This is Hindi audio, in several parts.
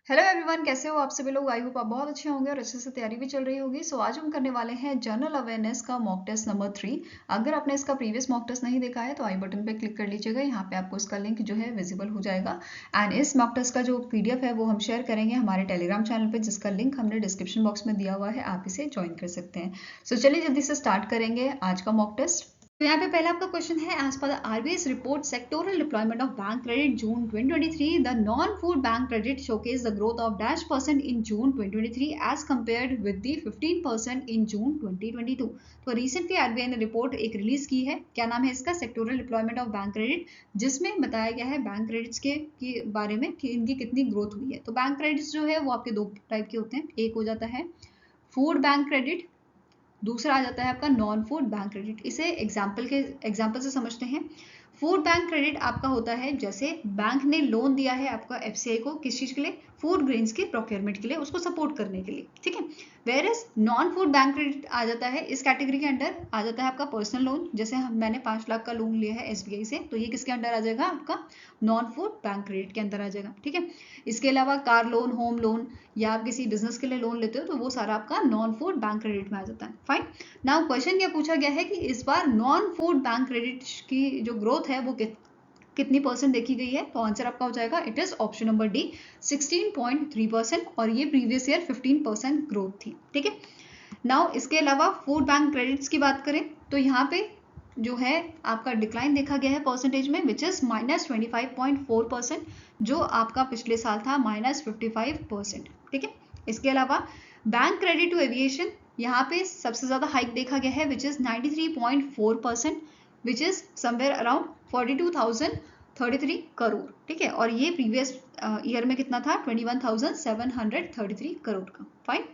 हेलो एवरीवन, कैसे हो आप सभी लोग। आई होप आप बहुत अच्छे होंगे और अच्छे से तैयारी भी चल रही होगी। सो आज हम करने वाले हैं जनरल अवेयरनेस का मॉक टेस्ट नंबर 3। अगर आपने इसका प्रीवियस मॉक टेस्ट नहीं देखा है तो आई बटन पे क्लिक कर लीजिएगा। यहाँ पे आपको इसका लिंक जो है विजिबल हो जाएगा। एंड इस मॉक टेस्ट का जो PDF है वो हम शेयर करेंगे हमारे टेलीग्राम चैनल पर, जिसका लिंक हमने डिस्क्रिप्शन बॉक्स में दिया हुआ है, आप इसे ज्वाइन कर सकते हैं। सो चलिए जल्दी से स्टार्ट करेंगे आज का मॉक टेस्ट। तो यहाँ पे पहला आपका क्वेश्चन है, as per the RBI's report sectoral deployment of bank credit June 2023 the non food bank credit showcase the growth of -% in June 2023 as compared with the 15% in June 2022। तो रिसेंटली RBI ने रिपोर्ट एक रिलीज की है। क्या नाम है इसका? Sectoral deployment of bank credit, जिसमें बताया गया है बैंक क्रेडिट्स के बारे में कि इनकी कितनी ग्रोथ हुई है। तो बैंक क्रेडिट्स जो है वो आपके दो टाइप के होते हैं। एक हो जाता है फूड बैंक क्रेडिट, दूसरा आ जाता है आपका नॉन फूड बैंक क्रेडिट। इसे एग्जाम्पल से समझते हैं। फूड बैंक क्रेडिट आपका होता है जैसे बैंक ने लोन दिया है आपका FCI को, किस चीज के लिए? फूड ग्रेन्स के प्रोक्योरमेंट के लिए, उसको सपोर्ट करने के लिए, ठीक है। Whereas non food bank credit आ जाता है, इस कैटेगरी के अंडर आ जाता है आपका पर्सनल लोन। जैसे मैंने 5 लाख का लोन लिया है SBI से, तो ये किसके अंडर आ जाएगा? आपका नॉन फूड बैंक क्रेडिट के अंदर आ जाएगा, ठीक है। इसके अलावा कार लोन, होम लोन या आप किसी बिजनेस के लिए लोन लेते हो तो वो सारा आपका नॉन फूड बैंक क्रेडिट में आ जाता है। फाइन। नाउ क्वेश्चन क्या पूछा गया है कि इस बार नॉन फूड बैंक क्रेडिट की जो ग्रोथ है वो कितनी % देखी गई है? तो आंसर आपका हो जाएगा, it is option number D, 16.3%। और ये प्रीवियस ईयर 15% ग्रोथ थी, ठीक है। नाउ इसके अलावा फूड बैंक क्रेडिट्स की बात करें तो यहाँ पे जो है आपका डिक्लाइन देखा गया है परसेंटेज में, विच इज -25.4%, जो आपका पिछले साल था -55%, ठीक है। इसके अलावा बैंक क्रेडिट टू एविएशन, यहाँ पे सबसे ज्यादा हाइक देखा गया है, which is 93.4%, which is somewhere around 42,033 crore, ठीक है। और ये प्रीवियस ईयर में कितना था? 21,733 करोड़ का। Fine.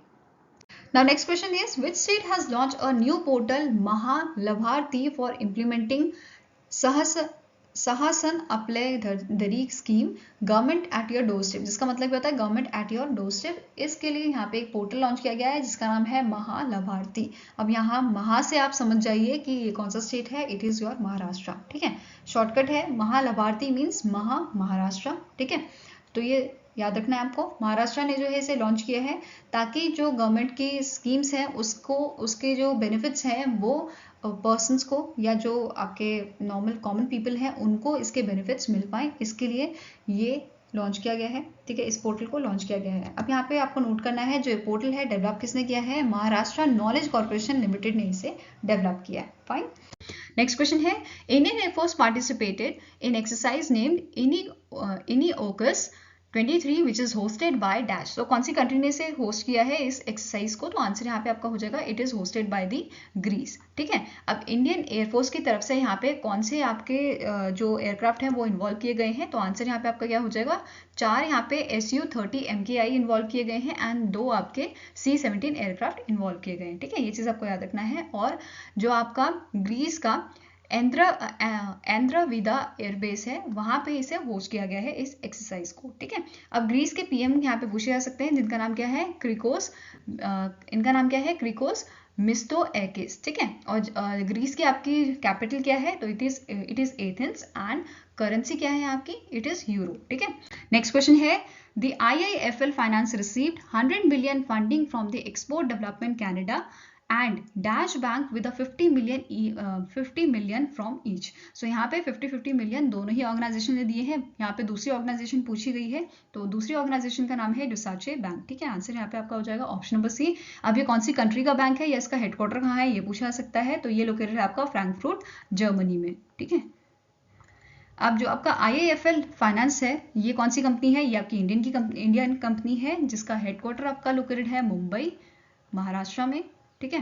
Now next question is, which state has launched a new portal Mahalabharti for implementing Sahasan Apply Dari scheme government at your door step, जिसका मतलब क्या होता है? Government at your door step. इसके लिए यहाँ पे एक पोर्टल लॉन्च किया गया है जिसका नाम है महालाभार्थी। अब यहाँ महा से आप समझ जाइए कि ये कौन सा स्टेट है। इट इज योर महाराष्ट्र, ठीक है। शॉर्टकट है महालाभार्थी मीन्स महाराष्ट्र, ठीक है। तो ये याद रखना है आपको। महाराष्ट्र ने जो है इसे लॉन्च किया है ताकि जो गवर्नमेंट की स्कीम्स हैं उसको, उसके जो बेनिफिट्स हैं वो पर्सन्स को या जो आपके नॉर्मल कॉमन पीपल हैं उनको इसके बेनिफिट्स मिल पाए, इसके लिए ये लॉन्च किया गया है, ठीक है। इस पोर्टल को लॉन्च किया गया है। अब यहाँ पे आपको नोट करना है, जो पोर्टल है डेवलप किसने किया है? महाराष्ट्र नॉलेज कॉर्पोरेशन लिमिटेड ने इसे डेवलप किया है। फाइन। नेक्स्ट क्वेश्चन है, Indian air force participated in exercise named Iniochos 23 which is hosted by dash. तो कौन सी कंट्री ने इसे होस्ट किया है इस एक्सरसाइज को? तो आंसर यहाँ पे आपका हो जाएगा, it is hosted by the Greece, ठीक है। अब इंडियन एयरफोर्स की तरफ से यहाँ पे कौन से आपके जो एयरक्राफ्ट हैं वो इन्वॉल्व किए गए हैं? तो आंसर यहाँ पे आपका क्या हो जाएगा? 4 यहाँ पे Su-30 MKI इन्वॉल्व किए गए हैं एंड 2 आपके C-17 एयरक्राफ्ट इन्वॉल्व किए गए हैं, ठीक है। ये चीज आपको याद रखना है। और जो आपका ग्रीस का एंद्रविदा एयरबेस है, वहां पे इसे होस्ट किया गया है इस एक्सरसाइज को, ठीक है। अब ग्रीस के PM यहाँ पे पूछे जा सकते हैं, जिनका नाम क्या है? क्रिकोस, इनका नाम क्या है? क्रिकोस मिस्तोएकिस, ठीक है। और ग्रीस की आपकी कैपिटल क्या है? तो it is Athens and currency क्या है आपकी? इट इज यूरो, ठीक है। नेक्स्ट क्वेश्चन है, The IIFL Finance received 100 million funding from the Export Development Canada and Dash Bank with a 50 million from each. So यहाँ पे 50 मिलियन दोनों ही ऑर्गेनाइजेशन ने दिए हैं। यहाँ पे दूसरी ऑर्गेनाइजेशन पूछी गई है, तो दूसरी ऑर्गेनाइजेशन का नाम है डुसाचे बैंक, ठीक है। आंसर यहाँ पे आपका हो जाएगा ऑप्शन नंबर C। अब ये कौन सी कंट्री का बैंक है या इसका हेडक्वार्टर कहाँ है, ये पूछा जा सकता है। तो ये लोकेटेड है आपका फ्रैंकफर्ट जर्मनी में, ठीक है। अब जो आपका IIFL फाइनेंस है, ये कौन सी कंपनी है? ये आपकी इंडियन कंपनी है, जिसका हेडक्वार्टर आपका लोकेटेड है मुंबई, महाराष्ट्र में, ठीक है।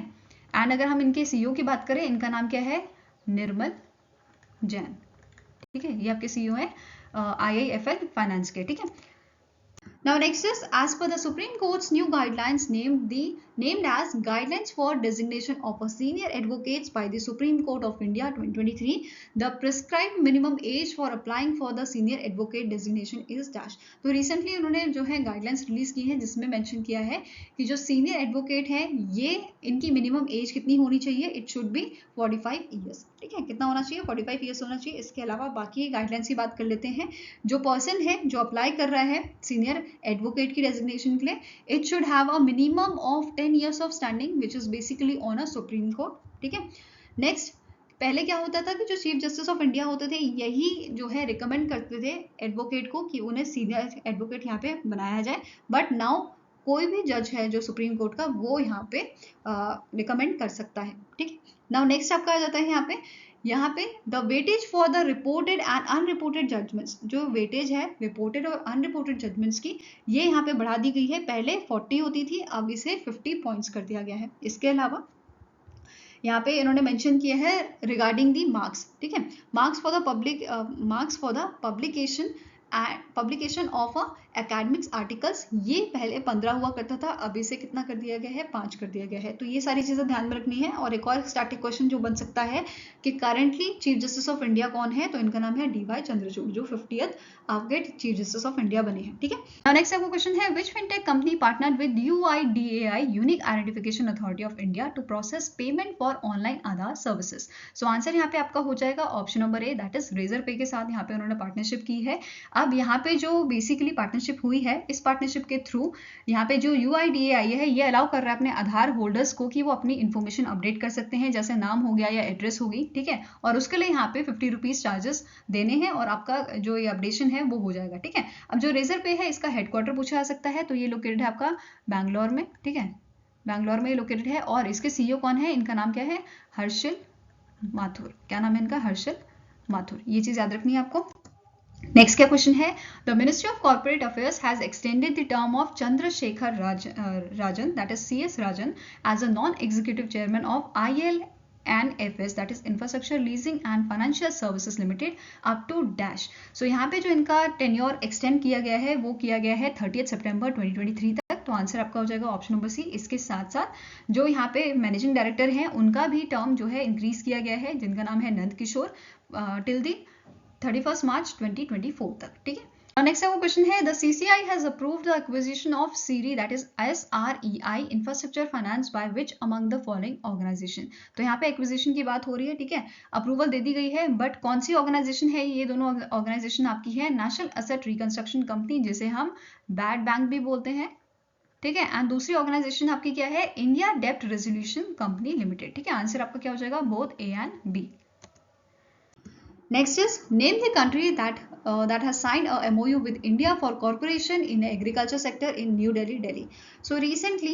एंड अगर हम इनके CEO की बात करें, इनका नाम क्या है? निर्मल जैन, ठीक है। ये आपके CEO है IIFL फाइनेंस के, ठीक है। Now next is, as per the Supreme Court's new guidelines named as Guidelines for Designation of a Senior Advocates by the Supreme Court of India 2023, the prescribed minimum age for applying for the Senior Advocate designation is dash। तो recently उन्होंने जो है गाइडलाइंस रिलीज की है, जिसमें मेंशन किया है कि जो सीनियर एडवोकेट है ये इनकी मिनिमम एज कितनी होनी चाहिए? इट शुड बी 45 ईयर्स, ठीक है। कितना होना चाहिए? 45 ईयर्स होना चाहिए। इसके अलावा बाकी गाइडलाइंस की बात कर लेते हैं। जो पर्सन है जो अप्लाई कर रहा है सीनियर एडवोकेट की डेजिग्नेशन के लिए, it should have a minimum of 10 years of standing which is basically on a supreme court. ठीक है, नेक्स्ट, पहले क्या होता था कि जो चीफ जस्टिस ऑफ इंडिया होते थे यही जो है रिकमेंड करते थे एडवोकेट को कि उन्हें सीनियर एडवोकेट यहाँ पे बनाया जाए, बट नाउ कोई भी जज है जो सुप्रीम कोर्ट का वो यहाँ पे रिकमेंड कर सकता है। ठीक, नाउ नेक्स्ट आपका आ जाता है यहाँ पे the weightage for the reported and unreported judgments, जो वेटेज है रिपोर्टेड और अनरिपोर्टेड जजमेंट्स की, ये यहाँ पे बढ़ा दी गई है। पहले 40 होती थी, अब इसे 50 पॉइंट्स कर दिया गया है। इसके अलावा यहाँ पे इन्होंने मेंशन किया है रिगार्डिंग दी मार्क्स। ठीक है, marks for the publication of academics articles, ये पहले 15 हुआ करता था, अब इसे कितना कर दिया गया है, 5 कर दिया गया है। तो ये सारी चीजें ध्यान में रखनी है। और एक और स्टैटिक क्वेश्चन जो बन सकता है कि currently chief justice of India कौन है, तो इनका नाम है DY चंद्रचूड़, जो 50th आपके चीफ जस्टिस ऑफ इंडिया बने हैं। ठीक है, नेक्स्ट आपका क्वेश्चन है which fintech company partnered with UIDAI unique identification authority of India to process payment for online Aadhaar services. So answer यहाँ पे आपका हो जाएगा option number A, that is Razorpay के साथ यहाँ पे उन्होंने पार्टनरशिप की है। अब यहाँ पे जो बेसिकली पार्टनरशिप हुई है, इस पार्टनरशिप के थ्रू यहाँ पे जो UIDAI है ये अलाउ कर रहा है अपने आधार होल्डर्स को कि वो अपनी इन्फॉर्मेशन अपडेट कर सकते हैं, जैसे नाम हो गया या एड्रेस हो गई। ठीक है, और उसके लिए यहाँ पे 50 रुपीज चार्जेस देने हैं और आपका जो ये अपडेशन है वो हो जाएगा। ठीक है, अब जो रेजर पे है इसका हेडक्वार्टर पूछा जा सकता है, तो ये लोकेटेड है आपका बैंगलोर में। ठीक है, बैंगलोर में लोकेटेड है और इसके CEO कौन है, इनका नाम क्या है, हर्षिल माथुर। क्या नाम है इनका, हर्षिल माथुर। ये चीज याद रखनी है आपको। नेक्स्ट क्या क्वेश्चन है, the ministry of corporate affairs has extended the term of Chandrashekhar Rajan, that is CS Rajan, as a non executive chairman of ILNFS, that is Infrastructure Leasing and Financial Services Limited, up to dash. So यहाँ पे जो इनका टेन्योर एक्सटेंड किया गया है वो किया गया है 30 सितंबर 2023 तक। तो आंसर आपका हो जाएगा ऑप्शन नंबर सी। इसके साथ साथ जो यहाँ पे मैनेजिंग डायरेक्टर हैं उनका भी टर्म जो है इंक्रीज किया गया है, जिनका नाम है नंद किशोर, टिल दी 31 मार्च 2024 तक। ठीक है, नेक्स्ट आपका क्वेश्चन है the CCI has approved the acquisition of Srei, that is SREI infrastructure finance by which among the following organisation. तो यहाँ पे एक्विजिशन की बात हो रही है। ठीक है, अप्रूवल दे दी गई है, बट कौन सी ऑर्गेनाइजेशन है, ये दोनों ऑर्गेनाइजेशन आपकी है नेशनल एसेट रिकंस्ट्रक्शन कंपनी, जिसे हम बैड बैंक भी बोलते हैं। ठीक है, एंड दूसरी ऑर्गेनाइजेशन आपकी क्या है, इंडिया डेप्ट रेजोल्यूशन कंपनी लिमिटेड। ठीक है, आंसर आपका क्या हो जाएगा, both A and B। Next is name the country that has signed a MOU with India for cooperation in agriculture sector in New Delhi, Delhi. So recently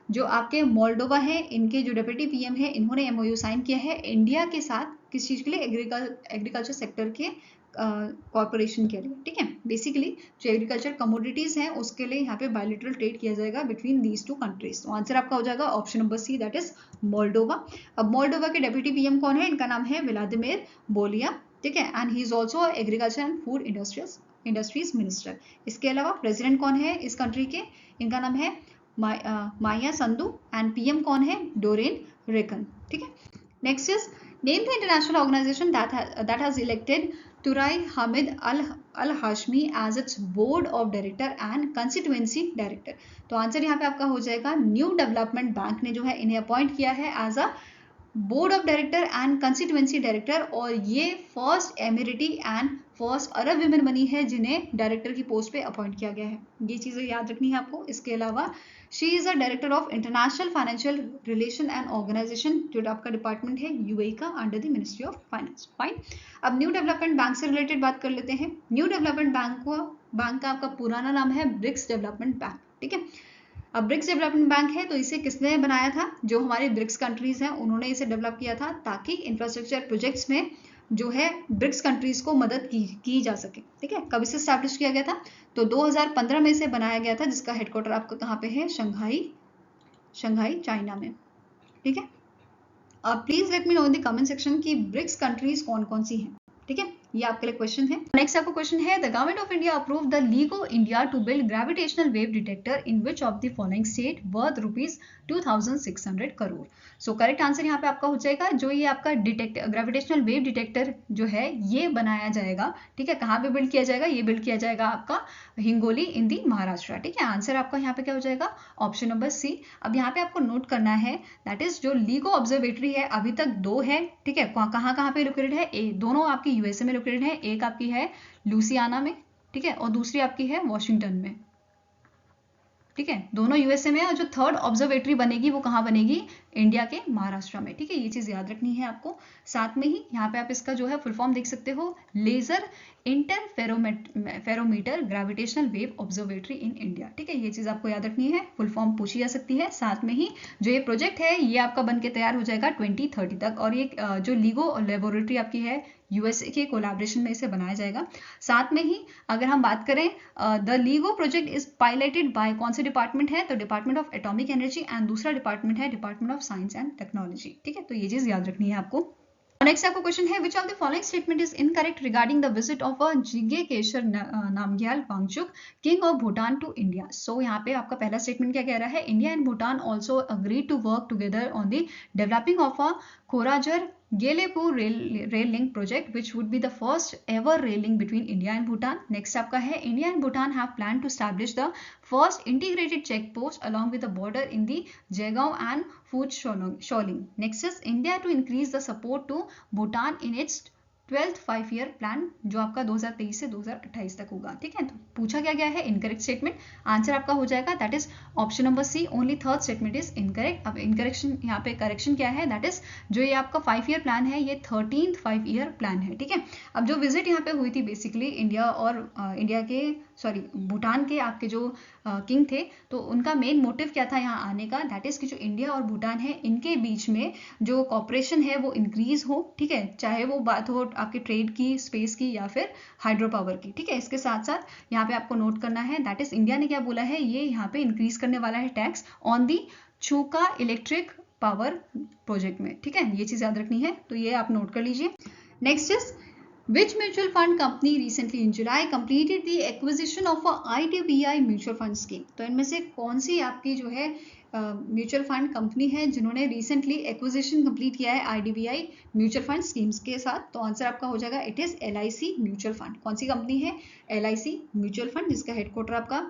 जो आपके मोल्डोवा है, इनके जो डेप्यूटी PM है, इन्होंने MOU साइन किया है इंडिया के साथ, किस चीज़ के लिए, एग्रीकल्चर सेक्टर के कॉर्पोरेशन के लिए। ठीक है, बेसिकली जो एग्रीकल्चर कमोडिटीज हैं उसके लिए यहाँ पे बायलैटरल ट्रेड किया जाएगा बिटवीन दीज टू कंट्रीज। तो आंसर आपका हो जाएगा option number C, that is Moldova. अब मोल्डोवा के डेप्यूटी PM कौन है, इनका नाम है व्लादिमीर बोलिया। ठीक है, and he is also agriculture and food industries minister. इसके अलावा प्रेसिडेंट कौन है इस कंट्री के, इनका नाम है माया संधू, एंड PM कौन है, डोरेन रेकन। ठीक है, next is name the international organisation that has elected Turai Hamid Al Hashimi as its board of director and constituency director. तो आंसर यहाँ पे आपका हो जाएगा न्यू डेवलपमेंट बैंक ने जो है इन्हें अपॉइंट किया है as a board of director and constituency director, और ये first Emirati and first Arab women बनी है जिन्हें डायरेक्टर की पोस्ट पे अपॉइंट किया गया है। ये चीजें याद रखनी है आपको। इसके अलावा she is a director of international financial relation and organisation, जो आपका डिपार्टमेंट है UAE का, under the ministry of finance. Fine, अब न्यू डेवलपमेंट बैंक से रिलेटेड बात कर लेते हैं। न्यू डेवलपमेंट बैंक का आपका पुराना नाम है ब्रिक्स डेवलपमेंट बैंक। ठीक है, अब ब्रिक्स डेवलपमेंट बैंक है तो इसे किसने बनाया था, जो हमारे ब्रिक्स कंट्रीज हैं उन्होंने इसे डेवलप किया था, ताकि इंफ्रास्ट्रक्चर प्रोजेक्ट्स में जो है ब्रिक्स कंट्रीज को मदद की जा सके। ठीक है, कब इसे स्टैब्लिश किया गया था, तो 2015 में इसे बनाया गया था, जिसका हेडक्वार्टर आपका कहाँ पे है, शंघाई चाइना में। ठीक है, अब please let me know in the comment section की ब्रिक्स कंट्रीज कौन कौन सी हैं। ठीक है, ये आपके लिए क्वेश्चन है। नेक्स्ट आपको क्वेश्चन है the government of India approve the LIGO India to build gravitational wave detector in which of the following state worth ₹2600 crore. So correct answer यहाँ पे आपका हो जाएगा, जो ये आपका ग्रेविटेशनल वेव डिटेक्टर जो है ये बनाया जाएगा। ठीक है, कहाँ पे बिल्ड किया जाएगा, ये बिल्ड किया जाएगा आपका हिंगोली इन दी महाराष्ट्र। ठीक है, आंसर आपका यहाँ पे क्या हो जाएगा, ऑप्शन नंबर सी। अब यहाँ पे आपको नोट करना है दैट इज जो लीगो ऑब्जर्वेटरी है अभी तक 2 है। ठीक है, कहाँ पे लोकेटेड है, दोनों आपकी USA में लोकेटेड है, एक आपकी है लुसियाना में, ठीक है, और दूसरी आपकी है वॉशिंगटन में। ठीक है, दोनों यूएसए में, और जो थर्ड ऑब्जर्वेटरी बनेगी वो कहाँ बनेगी, इंडिया के महाराष्ट्र में। ठीक है, ये चीज याद रखनी है आपको। साथ में ही यहाँ पे आप इसका जो है फुल फॉर्म देख सकते हो, laser interferometer gravitational wave observatory in India. ठीक है, ये चीज आपको याद रखनी है, फुल फॉर्म पूछी जा सकती है। साथ में ही जो ये प्रोजेक्ट है ये आपका बन के तैयार हो जाएगा 2030 तक, और ये जो लीगो लेबोरेटरी आपकी है यूएसए के कोलैबोरेशन में इसे बनाया जाएगा। साथ में ही अगर हम बात करें, the LIGO project is piloted by कौन से डिपार्टमेंट है, तो department of atomic energy, and दूसरा डिपार्टमेंट है department of science and technology. ठीक है, तो ये चीज याद रखनी है आपको। नेक्स्ट आपको क्वेश्चन है, which of the following statement is incorrect regarding the visit of a Jigme Khesar Namgyel Wangchuck king of Bhutan to India. So यहाँ पे आपका पहला स्टेटमेंट क्या कह रहा है, India and Bhutan also agree to work together on the developing of a Kokrajhar Gelephu rail link project which would be the first ever rail link between India and Bhutan. Next आपका है, India and Bhutan have plan to establish the first integrated check post along with the border in the Jaigaon and Sholing. Next is India to increase the support to Bhutan in its 12th 5-year plan, जो आपका 2023 से 2028 तक होगा। ठीक है, तो पूछा क्या गया है, इनकरेक्ट स्टेटमेंट। आंसर आपका हो जाएगा that is option number C, only third statement is incorrect. अब इनकरेक्शन यहाँ पे करेक्शन क्या है, दैट इज जो ये आपका 5-year प्लान है ये 13th 5-year प्लान है। ठीक है, अब जो विजिट यहाँ पे हुई थी बेसिकली इंडिया और भूटान के आपके जो किंग थे, तो उनका मेन मोटिव क्या था यहाँ आने का, दैट इज कि जो इंडिया और भूटान है इनके बीच में जो कॉपरेशन है वो इंक्रीज हो। ठीक है, चाहे वो बात हो आपके ट्रेड की, स्पेस की, या फिर हाइड्रो पावर की। ठीक है, इसके साथ साथ यहाँ पे आपको नोट करना है, दैट इज इंडिया ने क्या बोला है, ये यहाँ पे इंक्रीज करने वाला है tax on the Chukha electric power project में। ठीक है, ये चीज याद रखनी है, तो ये आप नोट कर लीजिए। Next is Which mutual fund company recently in July completed the acquisition of a IDBI mutual fund scheme? तो इनमें से कौन सी आपकी जो है म्यूचुअल फंड कंपनी है जिन्होंने रिसेंटली एक्विजिशन कंप्लीट किया है IDBI म्यूचुअल फंड स्कीम्स के साथ? तो आंसर आपका हो जाएगा it is LIC mutual fund. कौन सी कंपनी है, LIC म्यूचुअल फंड, जिसका हेडक्वार्टर आपका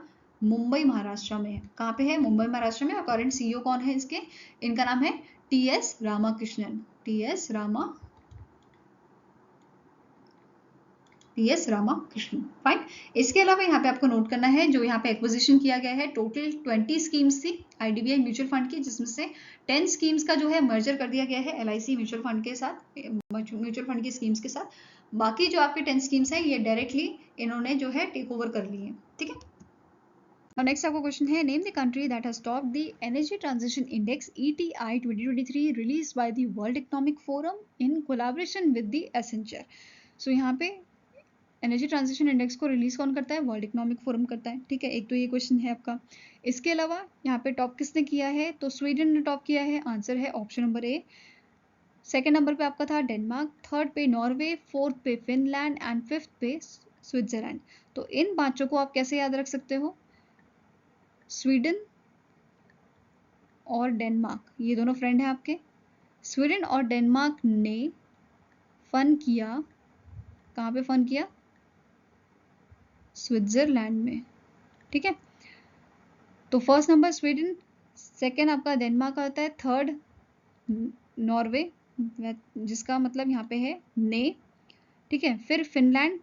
मुंबई महाराष्ट्र में है। कहाँ पे है, मुंबई महाराष्ट्र में। और करंट CEO कौन है इसके, इनका नाम है TS Ramakrishnan, TS Ramakrishnan. Fine. इसके अलावा यहाँ पे आपको नोट करना है, जो यहाँ पे एक्विजिशन किया गया है, टोटल 20 स्कीम्स थी IDBI म्यूचुअल फंड की, जिसमें से 10 स्कीम्स का जो है मर्जर कर दिया गया है LIC म्यूचुअल फंड के साथ, म्यूचुअल फंड की स्कीम्स के साथ। बाकी जो आपके 10 स्कीम्स है ये डायरेक्टली इन्होंने जो है टेक ओवर कर ली है। ठीक है, और नेक्स्ट आपका क्वेश्चन है, name the country that has topped the energy transition index ETI 2023 release by the World economic Forum in collaboration with the Accenture. So यहाँ पे एनर्जी ट्रांजिशन इंडेक्स को रिलीज कौन करता है, वर्ल्ड इकोनॉमिक फोरम करता है। ठीक है, एक तो ये क्वेश्चन है आपका। इसके अलावा यहाँ पे टॉप किसने किया है, तो स्वीडन ने टॉप किया है, आंसर है ऑप्शन नंबर ए। सेकेंड नंबर पे आपका था डेनमार्क, थर्ड पे नॉर्वे, फोर्थ पे फिनलैंड एंड फिफ्थ पे स्विट्जरलैंड। तो इन पांचों को आप कैसे याद रख सकते हो, स्वीडन और डेनमार्क ये दोनों फ्रेंड हैं आपके। स्वीडन और डेनमार्क ने फन किया, कहाँ पे फन किया, स्विट्जरलैंड में। ठीक है, तो फर्स्ट नंबर स्वीडन, सेकेंड आपका डेनमार्क आता है, थर्ड नॉर्वे, जिसका मतलब यहाँ पे है ने। ठीक है, फिर फिनलैंड,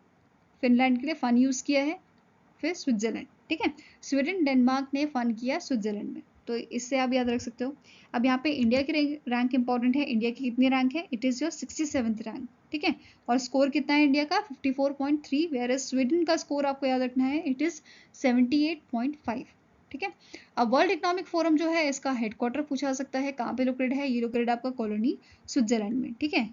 फिनलैंड के लिए फन यूज किया है, फिर स्विट्जरलैंड। ठीक है, स्वीडन डेनमार्क ने फन किया स्विट्जरलैंड में, तो इससे आप याद रख सकते हो। अब यहाँ पे इंडिया की रैंक इंपॉर्टेंट है, इंडिया की कितनी रैंक है, it is your 67th rank. ठीक है, और स्कोर कितना है इंडिया का, 54.3, वेयर स्वीडन का स्कोर आपको याद रखना है, इट इज 78.5। ठीक है, अब वर्ल्ड इकोनॉमिक फोरम जो है इसका हेडक्वार्टर पूछा जा सकता है, कहाँ पे लोकेटेड है, ये लोकेटेड आपका कॉलोनी स्विट्जरलैंड में। ठीक है,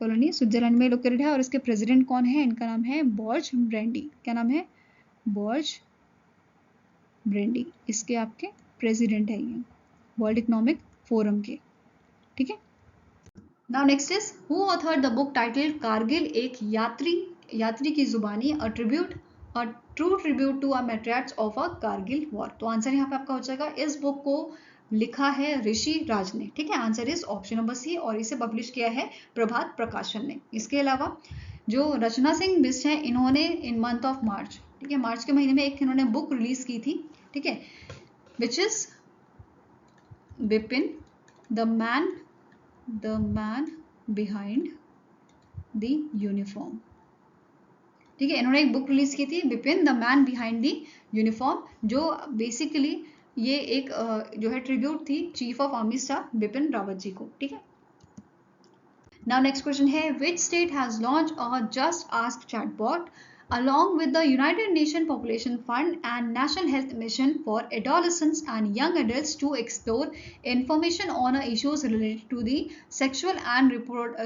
कॉलोनी स्विट्जरलैंड में लोकेटेड है, और इसके प्रेसिडेंट कौन है, इनका नाम है बॉर्ज ब्रेंडी। क्या नाम है, बॉर्ज ब्रेंडी, इसके आपके प्रेसिडेंट है ये वर्ल्ड इकोनॉमिक फोरम के। ठीक है, now next is who authored the book titled Kargil एक यात्री की जुबानी, a true tribute to a matriarch of a Kargil war. तो आंसर यहाँ पे आपका हो जाएगा, इस बुक को लिखा है ऋषि राज ने। ठीक है, answer is option number C, और इसे पब्लिश किया है प्रभात प्रकाशन ने। इसके अलावा जो रचना सिंह बिस्ट हैं, इन्होंने इन मंथ ऑफ मार्च, ठीक है, मार्च के महीने में एक इन्होंने बुक रिलीज की थी। ठीक है, which is Bipin the man behind the uniform. ठीक है, इन्होंने एक बुक रिलीज की थी, Bipin the man behind the uniform, जो बेसिकली ये एक जो है ट्रिब्यूट थी chief of army staff Bipin Rawat ji को। ठीक है, नाउ नेक्स्ट क्वेश्चन है, which state has launch a just ask chatbot along with the United Nations Population Fund and National Health Mission for adolescents and young adults to explore information on issues related to the sexual and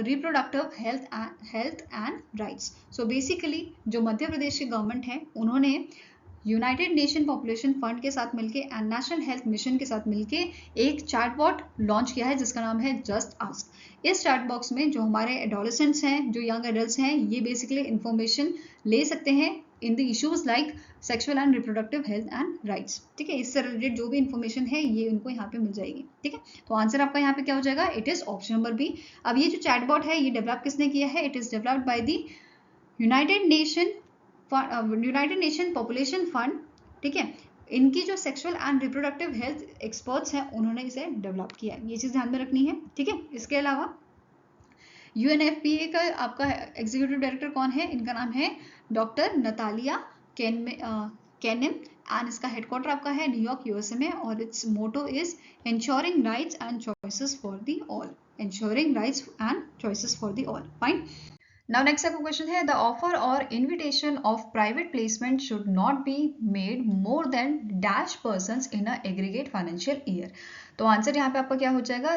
reproductive health and rights. So basically जो मध्य प्रदेश की गवर्नमेंट है उन्होंने यूनाइटेड नेशन पॉपुलेशन फंड के साथ मिलके एंड नेशनल हेल्थ मिशन के साथ मिलके एक चैटबॉट लॉन्च किया है जिसका नाम है जस्ट आस्क। इस चैट बॉक्स में जो हमारे एडोलेसेंट्स हैं, जो यंग एडल्ट्स हैं, ये बेसिकली इंफॉर्मेशन ले सकते हैं in the issues like sexual and reproductive health and rights. ठीक है, इससे रिलेटेड जो भी इंफॉर्मेशन है ये उनको यहाँ पे मिल जाएगी। ठीक है, तो आंसर आपका यहाँ पे क्या हो जाएगा, it is option number B. अब ये जो चैटबॉट है ये डेवलप किसने किया है, it is developed by the United nation population fund. ठीक है, इनकी जो sexual and reproductive health experts हैं उन्होंने इसे डेवलप किया है, ये चीज ध्यान में रखनी है। ठीक है, इसके अलावा यूएनएफपीए का आपका एग्जीक्यूटिव डायरेक्टर कौन है, इनका नाम है डॉक्टर नतालिया कैनिम एंड इसका हेडक्वार्टर आपका है न्यूयॉर्क यूएसए में, और it's motto is ensuring rights and choices for the all, ensuring rights and choices for the all. Fine. Now next आपका क्वेश्चन है, the offer or invitation of private placement should not be made more than dash persons in a aggregate financial year. तो आंसर यहाँ पे आपका क्या हो जाएगा,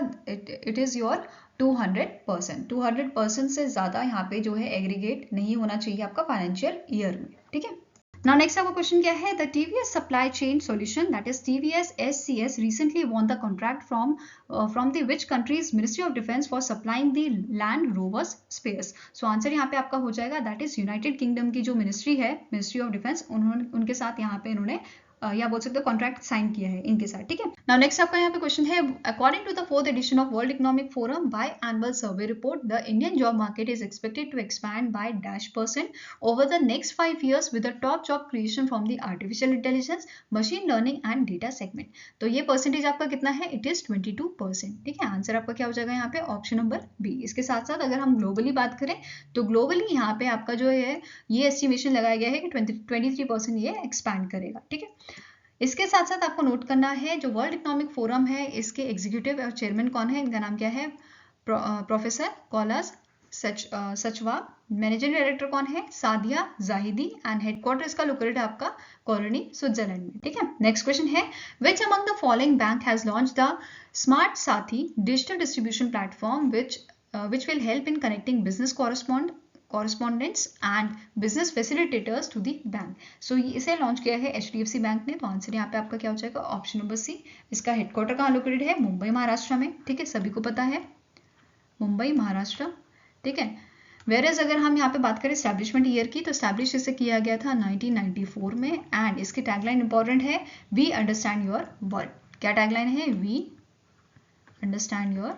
it is your 200%। 200% से ज्यादा यहाँ पे जो है एग्रीगेट नहीं होना चाहिए आपका फाइनेंशियल ईयर में। ठीक है, Now next आपका क्वेश्चन क्या है, the TVS Supply Chain Solution that is TVS SCS recently won the contract from the which country's Ministry of Defense for supplying the Land Rovers spares. So answer यहाँ पे आपका हो जाएगा that is यूनाइटेड किंगडम की जो मिनिस्ट्री है, मिनिस्ट्री ऑफ डिफेंस, उनके साथ यहाँ पे इन्होंने या बोल सकते हो कॉन्ट्रैक्ट साइन किया है इनके साथ। ठीक है, नाउ नेक्स्ट आपका यहाँ पे क्वेश्चन है, according to the 4th edition of world economic forum biannual survey report the Indian job market is expected to expand by %, over the next 5 years with the top job creation from the artificial intelligence, machine learning and data segment. तो ये परसेंटेज आपका कितना है, इट इज 22%। ठीक है, आंसर आपका क्या हो जाएगा यहाँ पे, ऑप्शन नंबर बी। इसके साथ साथ अगर हम ग्लोबली बात करें तो ग्लोबली यहाँ पे आपका जो है ये एस्टिमेशन लगाया गया है कि 23% ये एक्सपैंड करेगा। ठीक है, इसके साथ साथ आपको नोट करना है जो वर्ल्ड इकोनॉमिक फोरम है इसके एग्जीक्यूटिव और चेयरमैन कौन है, इनका नाम क्या है, प्रोफेसर कौलास सचवा, मैनेजिंग डायरेक्टर कौन है, सादिया जाहिदी एंड हेडक्वार्टर इसका लोकेटेड है आपका कॉलोनी स्विट्जरलैंड में। ठीक है, नेक्स्ट क्वेश्चन है, which among the following bank has launch the smart Saathi digital distribution platform which will help in connecting business correspondents and business facilitators to the bank. So इसे लॉन्च किया है HDFC बैंक ने। तो आंसर यहाँ पे आपका क्या हो जाएगा, ऑप्शन नंबर सी। इसका हेडक्वार्टर कहाँ लोकेटेड है, मुंबई महाराष्ट्र में। ठीक है, सभी को पता है मुंबई महाराष्ट्र। ठीक है, वेरेज अगर हम यहाँ पे बात करें स्टैब्लिशमेंट ईयर की तो स्टैब्लिश इसे किया गया था 1994 में एंड इसकी टैगलाइन इंपॉर्टेंट है, वी अंडरस्टैंड योर वर्ल्ड। क्या टैगलाइन है, वी अंडरस्टैंड योर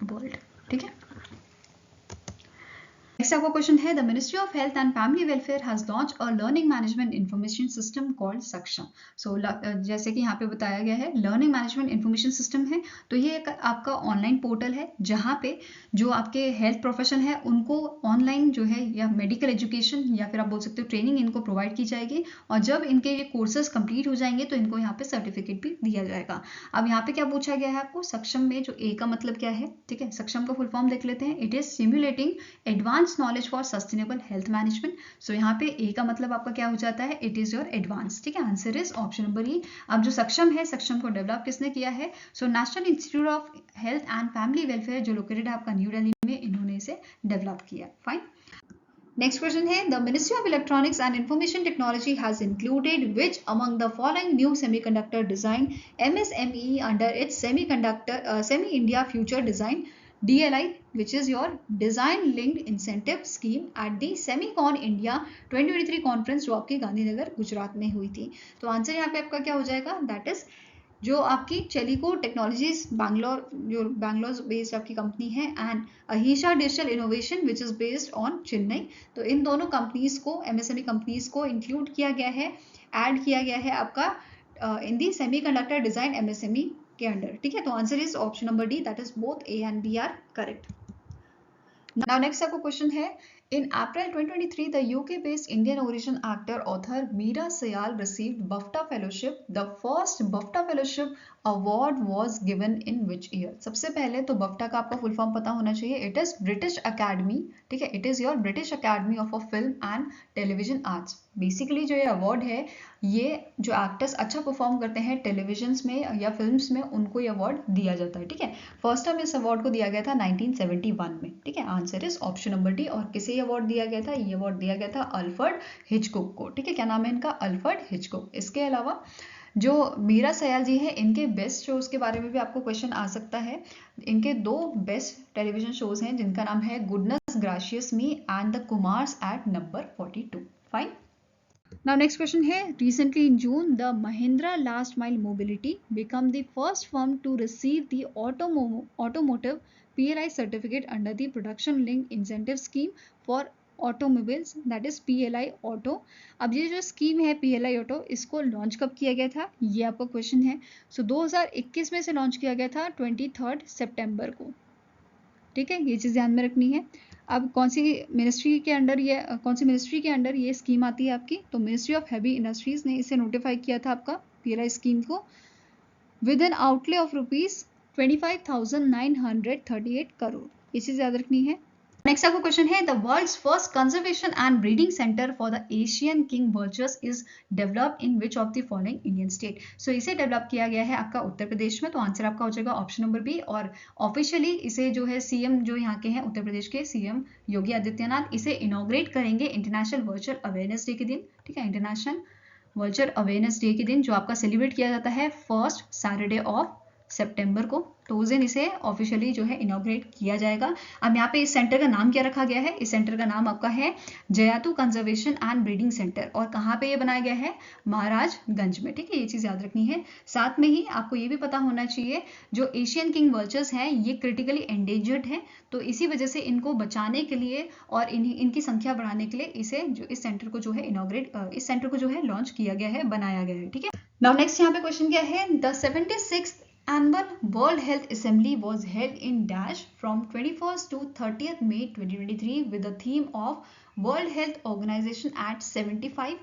वर्ल्ड। ठीक है, नेक्स्ट आपका क्वेश्चन है, the ministry of health and family welfare has launch a learning management information system called सक्षम। सो जैसे कि यहाँ पे बताया गया है लर्निंग मैनेजमेंट इंफॉर्मेशन सिस्टम है, तो ये एक आपका ऑनलाइन पोर्टल है जहाँ पे जो आपके हेल्थ प्रोफेशन है उनको ऑनलाइन जो है या मेडिकल एजुकेशन या फिर आप बोल सकते हो ट्रेनिंग इनको प्रोवाइड की जाएगी, और जब इनके ये कोर्सेज कंप्लीट हो जाएंगे तो इनको यहाँ पे सर्टिफिकेट भी दिया जाएगा। अब यहाँ पे क्या पूछा गया है आपको, सक्षम में जो ए का मतलब क्या है। ठीक है, सक्षम का फुल फॉर्म देख लेते हैं, it is simulating advance knowledge for sustainable health management. So यहाँ पे ए का मतलब आपका क्या हो जाता है, इट इज योर एडवांस। ठीक है, आंसर इज ऑप्शन नंबर ई। अब जो सक्षम है, सक्षम को डेवलप किसने किया है, so national institute of health and family welfare जो लोकेटेड है आपका न्यू दिल्ली में, इन्होंने इसे डेवलप किया। फाइन, नेक्स्ट क्वेश्चन है, the ministry of electronics and information technology has included which among the following new semiconductor design MSME under its semi India future design DLI, which is your design linked incentive scheme at the Semicon India 2023 conference जो आपकी गांधीनगर गुजरात में हुई थी। तो आंसर यहाँ पे आपका क्या हो जाएगा, दैट इज जो आपकी चेलिको टेक्नोलॉजीज बैंगलोर, जो बैंगलोर बेस्ड आपकी कंपनी है, and Ahisha digital innovation which is based on Chennai. तो इन दोनों कंपनीज को, MSME कंपनीज को इंक्लूड किया गया है, ऐड किया गया है आपका in the semiconductor design MSME के अंडर। ठीक है, तो answer is option number D, that is both A and B are correct. Now next आपको क्वेश्चन है, In April 2023, the UK-based Indian origin actor author Meera Syal received BAFTA Fellowship. The first BAFTA Fellowship award was given in which year? सबसे पहले तो BAFTA का आपका फुल फॉर्म पता होना चाहिए. It is British Academy, ठीक है, it is your British academy of film and television arts. Basically जो ये अवार्ड है, ये जो एक्टर्स अच्छा परफॉर्म करते हैं टेलीविजन में या फिल्म्स में, उनको ये अवार्ड दिया जाता है. ठीक है, फर्स्ट टाइम इस अवार्ड को दिया गया था 1971 में. ठीक है, answer is option number D. और किसे ये अवार्ड दिया गया था? ये अवार्ड दिया गया था अल्फ्रेड हिचकॉक को. ठीक है, क्या नाम है इनका? Alfred Hitchcock. इसके अलावा जो मीरा सयाल जी है, इनके बेस्ट शोज के बारे में भी आपको क्वेश्चन आ सकता है. इनके दो बेस्ट टेलीविजन शोज हैं जिनका नाम है goodness gracious me and the Kumars at number 42. Fine. Now next question है, recently in June the Mahindra Last Mile Mobility become the first firm to receive the automotive PLI certificate under the Production Linked Incentive Scheme for Automobiles, that is PLI Auto. अब ये जो स्कीम है PLI Auto, इसको लॉन्च कब किया गया था? ये आपका क्वेश्चन है. सो 2021 में से लॉन्च किया गया था 23 सितंबर को. ठीक है, ये चीज़ ध्यान में रखनी है. अब कौन सी मिनिस्ट्री के अंडर ये स्कीम आती है आपकी? तो मिनिस्ट्री ऑफ हैवी इंडस्ट्रीज ने इसे नोटिफाई किया था आपका PLI स्कीम को with an outlay of ₹25,938 crore. ये चीज़ याद रखनी है. नेक्स्ट आपका क्वेश्चन है, the world's first conservation and breeding centre for the Asian king vultures is developed in which of the following Indian state? So इसे डेवलप किया गया है आपका उत्तर प्रदेश में. तो आंसर आपका हो जाएगा ऑप्शन नंबर बी. और ऑफिशियली इसे जो है सीएम जो यहाँ के हैं उत्तर प्रदेश के सीएम योगी आदित्यनाथ इसे इनॉग्रेट करेंगे इंटरनेशनल वर्चुअल अवेयरनेस डे के दिन. ठीक है, इंटरनेशनल वर्चुअल अवेयरनेस डे के दिन जो आपका सेलिब्रेट किया जाता है फर्स्ट सैटरडे ऑफ सितंबर को. तो उस दिन इसे ऑफिशियली जो है इनॉग्रेट किया जाएगा. अब यहाँ पे इस सेंटर का नाम क्या रखा गया है? इस सेंटर का नाम आपका है जयातु कंजर्वेशन एंड ब्रीडिंग सेंटर. और कहाँ पे ये बनाया गया है? महाराजगंज में. ठीक है, ये चीज़ याद रखनी है. साथ में ही आपको ये भी पता होना चाहिए जो एशियन किंग वर्चर्स हैं ये क्रिटिकली एंडेंजर्ड हैं. तो इसी वजह से इनको बचाने के लिए और इनकी संख्या बढ़ाने के लिए इस सेंटर को जो है लॉन्च किया गया है, बनाया गया है. ठीक है. नाउ नेक्स्ट यहाँ पे क्वेश्चन क्या है, the 76th Annual World Health Assembly was held in Dash from 21st to 30th May 2023 with the theme of World Health Organization at 75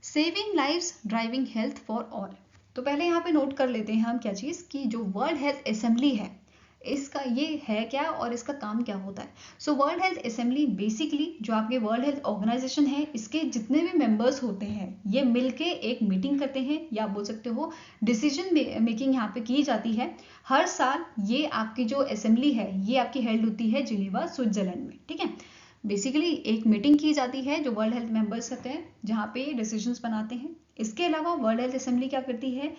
Saving Lives Driving Health for All. तो पहले यहाँ पे नोट कर लेते हैं हम क्या चीज़ कि जो वर्ल्ड हेल्थ असेंबली है इसका ये है क्या और इसका काम क्या होता है. So world health assembly basically जो आपके वर्ल्ड हेल्थ ऑर्गेनाइजेशन है इसके जितने भी मेंबर्स होते हैं ये मिलके एक मीटिंग करते हैं या बोल सकते हो डिसीजन मेकिंग यहाँ पे की जाती है. हर साल ये आपकी जो असेंबली है ये आपकी हेल्ड होती है जिनेवा स्विट्जरलैंड में. ठीक है, बेसिकली एक मीटिंग की जाती है जो वर्ल्ड हेल्थ मेंबर्स होते हैं जहाँ पे डिसीजंस बनाते हैं. इसके अलावा वर्ल्ड हेल्थ असेंबली क्या करती है,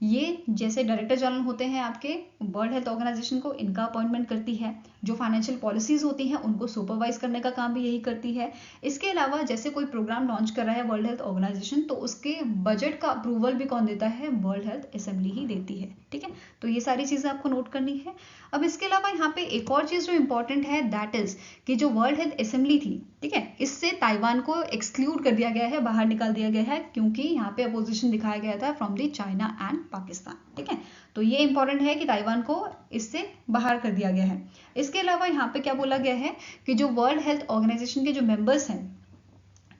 ये जैसे डायरेक्टर जनरल होते हैं आपके वर्ल्ड हेल्थ ऑर्गेनाइजेशन को, इनका अपॉइंटमेंट करती है. जो फाइनेंशियल पॉलिसीज होती हैं उनको सुपरवाइज करने का काम भी यही करती है. इसके अलावा जैसे कोई प्रोग्राम लॉन्च कर रहा है वर्ल्ड हेल्थ ऑर्गेनाइजेशन तो उसके बजट का अप्रूवल भी कौन देता है? वर्ल्ड हेल्थ असेंबली ही देती है. ठीक है, तो ये सारी चीज़ें आपको नोट करनी है. अब इसके अलावा यहाँ पे एक और चीज़ जो इंपॉर्टेंट है दैट इज कि जो वर्ल्ड हेल्थ असेंबली थी, ठीक है, इससे ताइवान को एक्सक्लूड कर दिया गया है, बाहर निकाल दिया गया है क्योंकि यहाँ पे अपोजिशन दिखाया गया था from the China and Pakistan. ठीक है, तो ये इंपॉर्टेंट है कि ताइवान को इससे बाहर कर दिया गया है. इसके अलावा यहाँ पे क्या बोला गया है कि जो वर्ल्ड हेल्थ ऑर्गेनाइजेशन के जो मेंबर्स हैं,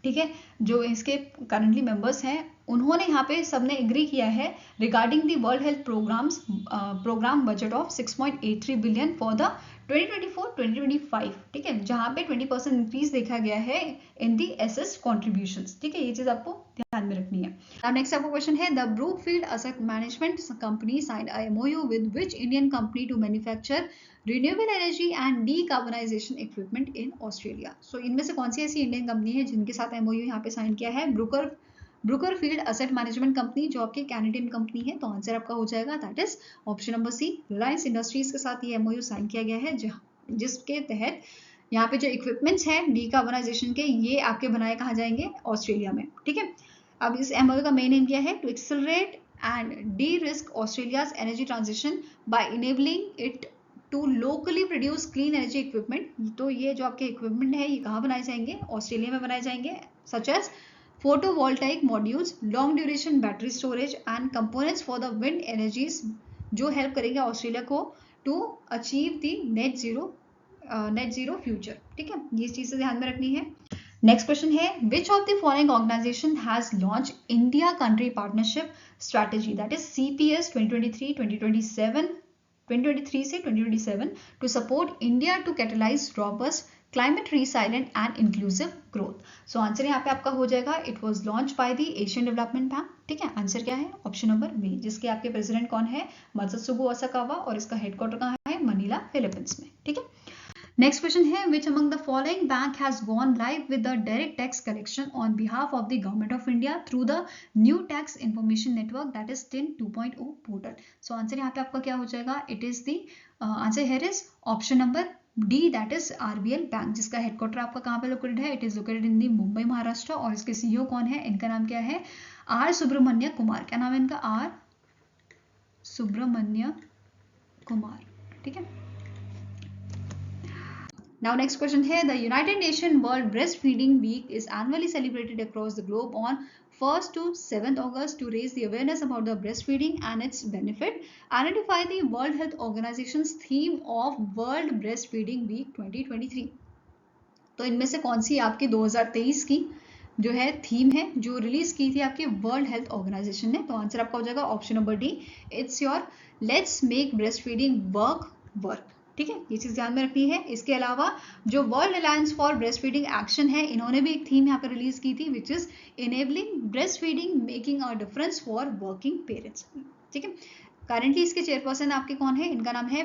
ठीक है, जो इसके करंटली मेंबर्स हैं उन्होंने यहाँ पे सबने एग्री किया है regarding the world health program budget of 6.83 billion for the 2024-2025. ठीक है, जहाँ पे 20% इंक्रीज देखा गया है इन दी एसेट कॉन्ट्रीब्यूशंस. ठीक है, ये चीज आपको ध्यान में रखनी है. अब नेक्स्ट आपका क्वेश्चन है, the Brookfield asset management company signed a MOU with which Indian company to manufacture renewable energy and decarbonisation equipment in Australia. So इनमें से कौन सी ऐसी इंडियन कंपनी है जिनके साथ MOU यहाँ पे साइन किया है? ब्रूकरफील्ड एसेट मैनेजमेंट कंपनी जो आपकी कैनेडियन कंपनी है. तो आंसर आपका हो जाएगा that is option number C. Reliance Industries के साथ ये MOU साइन किया गया है जिसके तहत यहाँ पे जो इक्विपमेंट्स हैं डीकार्बोनाइजेशन के ये आपके बनाए कहाँ जाएंगे? ऑस्ट्रेलिया में. ठीक है, अब इस MOU का मेन एम क्या है? To accelerate and derisk Australia's energy transition by enabling it to locally produce clean energy equipment. तो ये जो आपके इक्विपमेंट है ये कहाँ बनाए जाएंगे? ऑस्ट्रेलिया में बनाए जाएंगे. Such as photovoltaic modules, long duration battery storage and components for the wind energies जो हेल्प करेंगे ऑस्ट्रेलिया को to achieve the net zero net zero future. ठीक है, ये चीजें ध्यान में रखनी है। नेक्स्ट क्वेश्चन है which of the following organisation has launch India country partnership strategy that is CPS 2023 से 2027 to support India to catalyse robust climate resilient and inclusive growth. So answer यहाँ पे आपका हो जाएगा it was launch by the Asian Development Bank. ठीक है, आंसर क्या है? ऑप्शन नंबर बी, जिसके आपके प्रेसिडेंट कौन है? मत्सुगु ओसाकावा, और इसका हेडक्वार्टर कहाँ है? मनीला, फिलीपींस में। ठीक है, नेक्स्ट क्वेश्चन है which among the following bank has gone live with the direct tax collection on behalf of the government of India through the new tax information network that is TIN 2.0 portal. So answer यहाँ पे आपका क्या हो जाएगा? It is the answer here is option number D that is RBL bank, जिसका हेडक्वार्टर आपका कहाँ पे लोकेटेड है? इट इज लोकेटेड इन दी मुंबई महाराष्ट्र, और इसके CEO कौन है? इनका नाम क्या है? R सुब्रमण्य कुमार। क्या नाम है इनका? R सुब्रमण्य कुमार। ठीक है, now next question here, the United Nations World Breastfeeding Week is annually celebrated across the globe on 1st to 7th August to raise the awareness about the breastfeeding and its benefit. Identify the World Health Organization's theme of World Breastfeeding Week 2023. तो इनमें से कौन सी आपकी 2023 की जो है थीम है जो रिलीज की थी आपके वर्ल्ड हेल्थ ऑर्गेनाइजेशन ने? तो आंसर आपका हो जाएगा option number D, it's your let's make breast feeding work. ठीक है, ये चीज ध्यान में रखनी है। इसके अलावा जो world alliance for breast feeding action है, इन्होंने भी एक थीम यहाँ पे रिलीज की थी which is enabling breast feeding making a difference for working parents. ठीक है, करेंटली इसके चेयरपर्सन आपके कौन है? इनका नाम है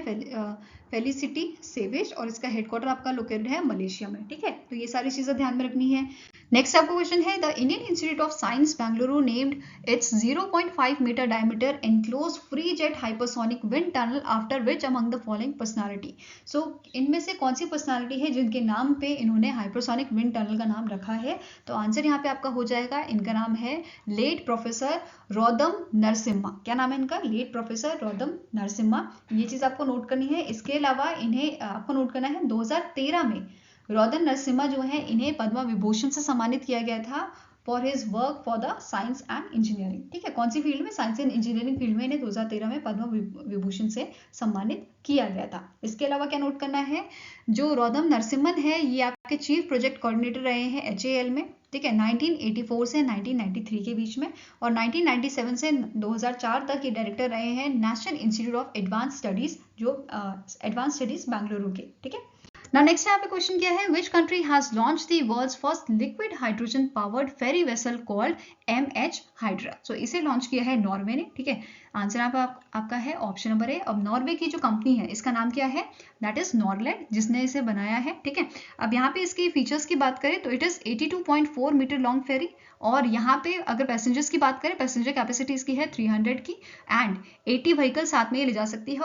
फेलिसिटी सेवेज, और इसका हेडक्वार्टर आपका लोकेटेड है मलेशिया में। ठीक है, तो ये सारी चीजें ध्यान में रखनी है। नेक्स्ट आपको क्वेश्चन है the Indian Institute of Science Bengaluru named its 0.5 metre diameter enclosed free jet hypersonic wind tunnel after which among the following personality. So इनमें से कौन सी पर्सनालिटी है जिनके नाम पे इन्होंने हाइपरसोनिक विंड टनल का नाम रखा है? तो आंसर यहाँ पे आपका हो जाएगा, इनका नाम है लेट प्रोफेसर रौदम नरसिम्हा। क्या नाम है इनका? Late professor Roddam Narasimha. ये चीज आपको नोट करनी है। इसके अलावा इन्हें आपको नोट करना है 2013 में रौदम नरसिम्हा जो है इन्हें पद्म विभूषण से सम्मानित किया गया था for his work for the science and engineering. ठीक है, कौन सी फील्ड में? साइंस एंड इंजीनियरिंग फील्ड में इन्हें 2013 में पद्म विभूषण से सम्मानित किया गया था। इसके अलावा क्या नोट करना है, जो रौदम नरसिम्हन है ये आपके चीफ प्रोजेक्ट कोऑर्डिनेटर रहे हैं HAL में। ठीक है, 1984 से 1993 के बीच में, और 1997 से 2004 तक ये डायरेक्टर रहे हैं national institute of advance studies, जो एडवांस स्टडीज बेंगलुरु के। ठीक है, Now next यहाँ पे क्वेश्चन क्या है? Which country has launched the world's first liquid hydrogen powered ferry vessel called MH Hydra? So इसे लॉन्च किया है नॉर्वे ने। ठीक है, आंसर आपका है ऑप्शन नंबर ए। अब नॉर्वे की जो कंपनी है इसका नाम क्या है? दैट इज नॉरलैंड, जिसने इसे बनाया है। ठीक है, अब यहाँ पे इसके फीचर्स की बात करें तो इट इज 82.4 मीटर लॉन्ग फेरी, और यहाँ पे अगर पैसेंजर्स की बात करें, पैसेंजर कैपेसिटी इसकी है 300 की, एंड 80 व्हीकल साथ में ये ले जा सकती है।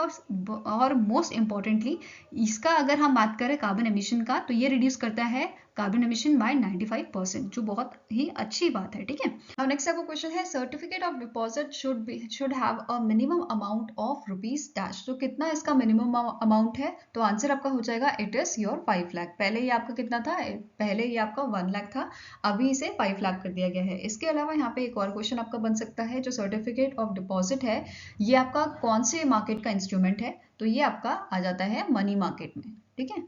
और मोस्ट इंपॉर्टेंटली इसका अगर हम बात करें कार्बन एमिशन का, तो ये रिड्यूस करता है कार्बन एमिशन बाय 95%, जो बहुत ही अच्छी बात है। ठीक है, अब नेक्स्ट आपको क्वेश्चन है certificate of deposit should have a minimum amount of rupees dash. तो कितना इसका मिनिमम अमाउंट है? तो आंसर आपका हो जाएगा इट इज योर 5 लाख। पहले ये आपका कितना था? पहले ये आपका 1 लाख था, अभी इसे 5 लाख कर दिया गया है। इसके अलावा यहाँ पे एक और क्वेश्चन आपका बन सकता है, जो सर्टिफिकेट ऑफ डिपॉजिट है ये आपका कौन से मार्केट का इंस्ट्रूमेंट है? तो ये आपका आ जाता है मनी मार्केट में। ठीक है,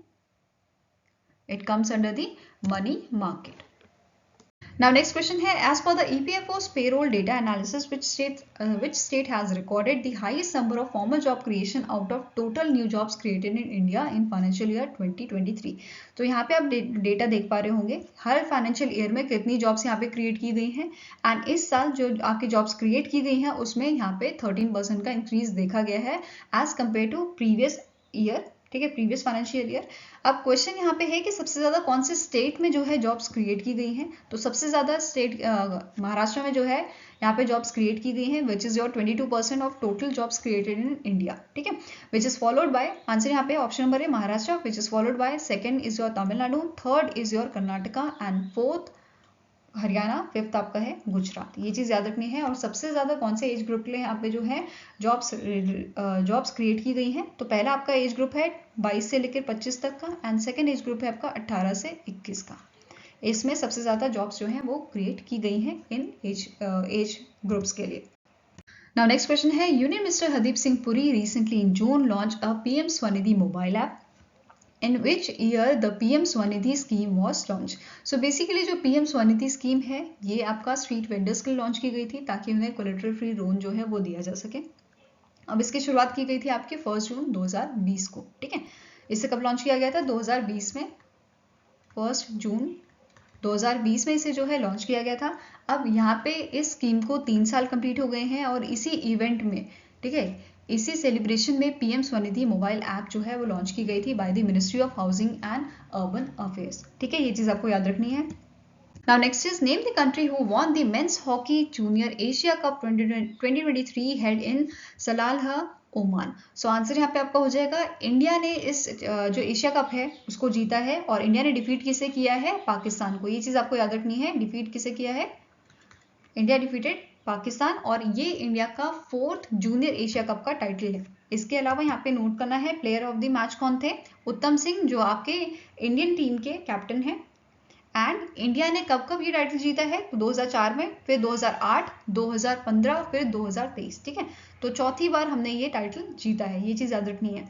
it comes under the money market. Now next question है, as per the EPFO's payroll data analysis, which state has recorded the highest number of formal job creation out of total new jobs created in India in financial year 2023? तो यहाँ पे आप डेटा देख पा रहे होंगे हर फाइनेंशियल ईयर में कितनी जॉब्स यहाँ पे क्रिएट की गई हैं, एंड इस साल जो आपकी जॉब्स क्रिएट की गई हैं उसमें यहाँ पे 13% का इंक्रीज देखा गया है as compared to previous year. ठीक है, प्रीवियस फाइनेंशियल ईयर। अब क्वेश्चन यहाँ पे है कि सबसे ज्यादा कौन से स्टेट में जो है जॉब्स क्रिएट की गई हैं? तो सबसे ज्यादा स्टेट महाराष्ट्र में जो है यहाँ पे जॉब्स क्रिएट की गई हैं, which is your 22% of total jobs created in India. ठीक है, which is followed by, answer यहाँ पे ऑप्शन नंबर है Maharashtra, which is followed by second is your Tamil Nadu, third is your Karnataka, and fourth Haryana, fifth आपका है गुजरात। ये चीज याद रखनी है। और सबसे ज्यादा कौन से एज ग्रुप के लिए यहाँ पे जो है जॉब्स क्रिएट की गई हैं? तो पहला आपका एज ग्रुप है 22 से लेकर 25 तक का, एंड सेकंड एज ग्रुप है आपका 18 से 21 का। इसमें सबसे ज्यादा जॉब्स जो हैं वो क्रिएट की गई हैं इन एज ग्रुप्स के लिए। Now next question है, Union Minister Hardeep Singh Puri recently in June launched a PM Swanidhi mobile app. in which year the PM Swanidhi scheme was launched. So basically जो PM Swanidhi scheme है ये आपका स्ट्रीट वेंडर्स के लिए लॉन्च की गई थी ताकि उन्हें कोलेटरल फ्री लोन जो है वो दिया जा सके। अब इसकी शुरुआत की गई थी आपके 1 जून 2020 को, ठीक है। इसे कब लॉन्च किया गया था? 2020 में, 1 जून 2020 में इसे जो है लॉन्च किया गया था। अब यहाँ पे इस स्कीम को 3 साल कंप्लीट हो गए हैं और इसी इवेंट में, ठीक है, इसी सेलिब्रेशन में पीएम स्वनिधि मोबाइल ऐप जो है वो लॉन्च की गई थी by the ministry of housing and urban affairs, ठीक है। ये चीज आपको याद रखनी है। Now next is name the country who won the men's hockey junior Asia Cup 2023 held in Salalah, Oman. So answer यहाँ पे आपका हो जाएगा इंडिया ने इस जो एशिया कप है उसको जीता है और इंडिया ने डिफीट किसे किया है? पाकिस्तान को। ये चीज आपको याद रखनी है, डिफीट किसे किया है? इंडिया डिफीटेड पाकिस्तान और ये इंडिया का 4th जूनियर एशिया कप का टाइटल है। इसके अलावा यहाँ पे नोट करना है प्लेयर ऑफ द मैच कौन थे? उत्तम सिंह जो आपके इंडियन टीम के कैप्टन हैं। एंड इंडिया ने कब कब ये टाइटल जीता है? 2004 में, फिर 2008, 2015, फिर 2023, ठीक है। तो चौथी बार हमने ये टाइटल जीता है, ये चीज याद रखनी है।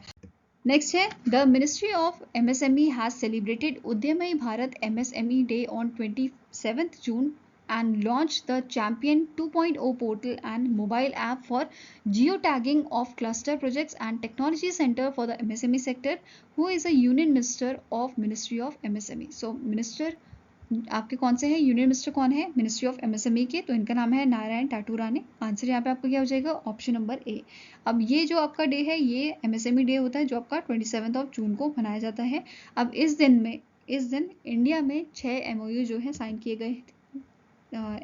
नेक्स्ट है the ministry of MSME has celebrated Udyami Bharat MSME day on 27 June and launched the Champion 2.0 portal and mobile app for geotagging of cluster projects and technology center for the MSME sector. Who is a union minister of Ministry of MSME? So minister आपके कौन से हैं? यूनियन मिनिस्टर कौन है मिनिस्ट्री ऑफ MSME के? तो इनका नाम है नारायण टाटूराने। आंसर यहाँ पे आपका क्या हो जाएगा? ऑप्शन नंबर ए। अब ये जो आपका डे है ये MSME डे होता है जो आपका 27 जून को मनाया जाता है। अब इस दिन इंडिया में 6 MOU जो है साइन किए गए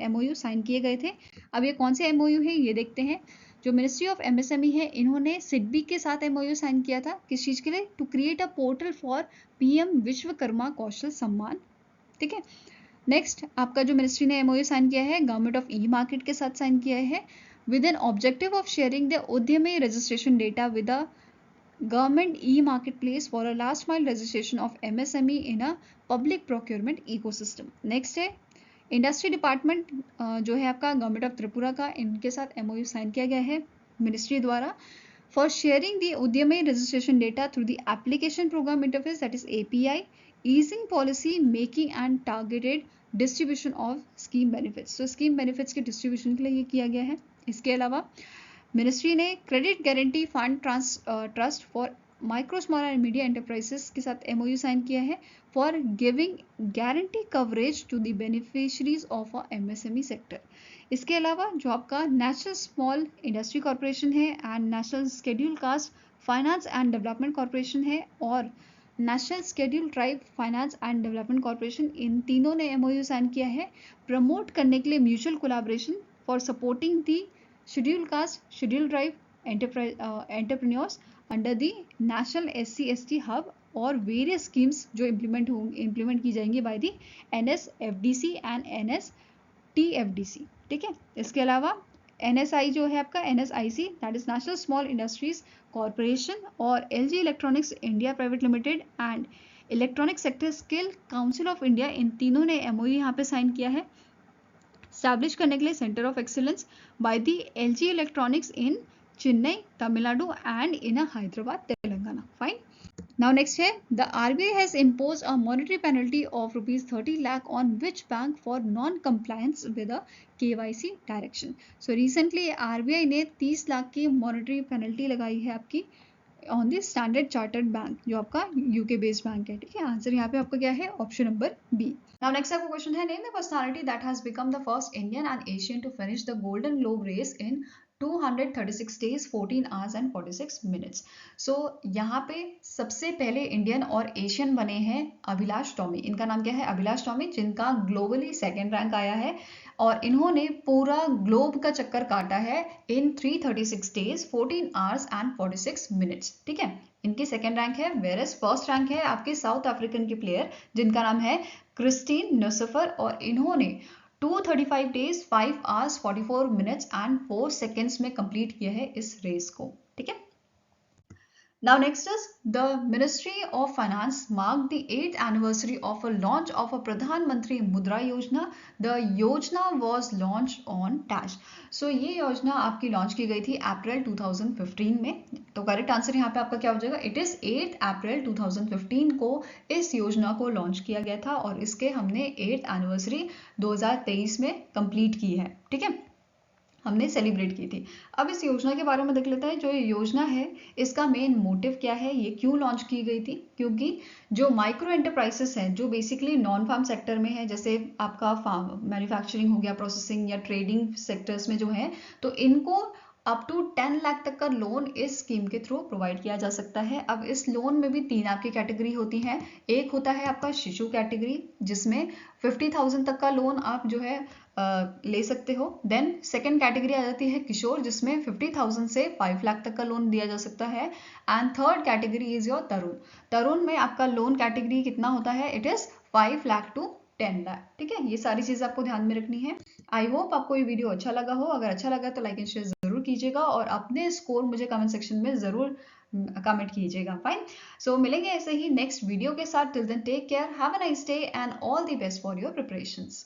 MOU साइन किए गए थे। अब ये कौन से MOU है ये देखते हैं। जो मिनिस्ट्री ऑफ MSME है इन्होंने सिडबी के साथ MOU साइन किया था। किस चीज के लिए? To create a portal for PM Vishwakarma Kaushal Samman, ठीक है। नेक्स्ट आपका जो मिनिस्ट्री ने MOU साइन किया है गवर्नमेंट ऑफ ई मार्केट के साथ साइन किया है with an objective of sharing the उद्यमी registration data with a government e marketplace for a last mile registration of MSME in a public procurement ecosystem. Next है इंडस्ट्री डिपार्टमेंट जो है आपका गवर्नमेंट ऑफ त्रिपुरा का, इनके साथ MOU साइन किया गया है मिनिस्ट्री द्वारा फॉर शेयरिंग द उद्यमी registration data through the application program interface that is API, easing policy making and targeted distribution of scheme benefits। तो स्कीम बेनिफिट्स के डिस्ट्रीब्यूशन के लिए ये किया गया है। इसके अलावा मिनिस्ट्री ने credit guarantee fund trust for micro small and media enterprises के साथ MOU साइन किया है for giving guarantee coverage to the beneficiaries of a MSME sector. इसके अलावा जो आपका नेशनल स्मॉल इंडस्ट्री कॉर्पोरेशन है and national schedule caste finance and development corporation है और national schedule tribe finance and development corporation, इन तीनों ने MOU साइन किया है प्रमोट करने के लिए mutual collaboration for supporting the schedule caste schedule tribe entrepreneurs under the national SC/ST hub और वेरियस स्कीम्स जो इम्प्लीमेंट की जाएंगी by the NSFDC and NSTFDC, ठीक है। इसके अलावा NSI जो है आपका NSIC that is national small industries corporation और LG electronics India private limited and electronic sector skill council of India, इन तीनों ने MOU यहाँ पे साइन किया है स्टैब्लिश करने के लिए centre of excellence by the LG electronics in Chennai Tamil Nadu and in Hyderabad Telangana. Fine. Now next here, the RBI has imposed a monetary penalty of rupees 30 lakh on which bank for non-compliance with a KYC direction? So recently RBI ने 30 लाख की monetary penalty लगाई है आपकी on the Standard Chartered Bank जो आपका UK based बैंक है, ठीक है। आंसर यहाँ पे आपका क्या है? Option number B. Now next आपका क्वेश्चन है name the personality that has become the first Indian and Asian to finish the Golden Globe race in 236 days 14 hours and 46 minutes। सो यहाँ पे सबसे पहले इंडियन और एशियन बने हैं अभिलाष टॉमी। इनका नाम क्या है? अभिलाष टॉमी, जिनका ग्लोबली 2nd रैंक आया है और इन्होंने पूरा ग्लोब का चक्कर काटा है इन 336 डेज 14 आवर्स एंड 46 मिनट्स, ठीक है। इनकी 2nd रैंक है, वेरस फर्स्ट रैंक है आपके साउथ अफ्रीकन के प्लेयर जिनका नाम है क्रिस्टीन नुसफर और इन्होंने 235 days 5 hours 44 minutes and 4 seconds में कंप्लीट किया है इस रेस को, ठीक है। Now next is the Ministry of Finance marked the 8th anniversary of a launch of a Pradhan Mantri Mudra Yojana. The Yojana was launched on dash. So ये योजना आपकी लॉन्च की गई थी अप्रैल 2015 में. तो करेक्ट आंसर यहाँ पे आपका क्या हो जाएगा? इट इज 8 अप्रैल 2015 को इस योजना को लॉन्च किया गया था और इसके हमने 8th एनिवर्सरी 2023 में कंप्लीट की है. ठीक है, हमने सेलिब्रेट की थी. अब इस योजना के बारे में देख लेते हैं. जो ये योजना है इसका मेन मोटिव क्या है, ये क्यों लॉन्च की गई थी? क्योंकि जो माइक्रो एंटरप्राइजेस हैं जो बेसिकली नॉन फार्म सेक्टर में है, जैसे आपका फार्म मैन्युफैक्चरिंग हो गया, प्रोसेसिंग या ट्रेडिंग सेक्टर्स में जो है, तो इनको अप टू 10 लाख तक का लोन इस स्कीम के थ्रू प्रोवाइड किया जा सकता है. अब इस लोन में भी 3 आपकी कैटेगरी होती हैं. एक होता है आपका शिशु कैटेगरी जिसमें 50,000 तक का लोन आप जो है ले सकते हो. देन सेकेंड कैटेगरी आ जाती है किशोर जिसमें 50,000 से 5 लाख तक का लोन दिया जा सकता है. And third category is your Tarun. Tarun में आपका लोन कैटेगरी कितना होता है? It is 5 lakh to 10 lakh. ठीक है, ये सारी चीजें आपको ध्यान में रखनी है. आई होप आपको ये वीडियो अच्छा लगा हो. अगर अच्छा लगा तो लाइक एंड शेयर जरूर कीजिएगा और अपने स्कोर मुझे कमेंट सेक्शन में जरूर कमेंट कीजिएगा. फाइन. सो मिलेंगे ऐसे ही नेक्स्ट वीडियो के साथ. Till then take care, have a nice day and all the best for your preparations.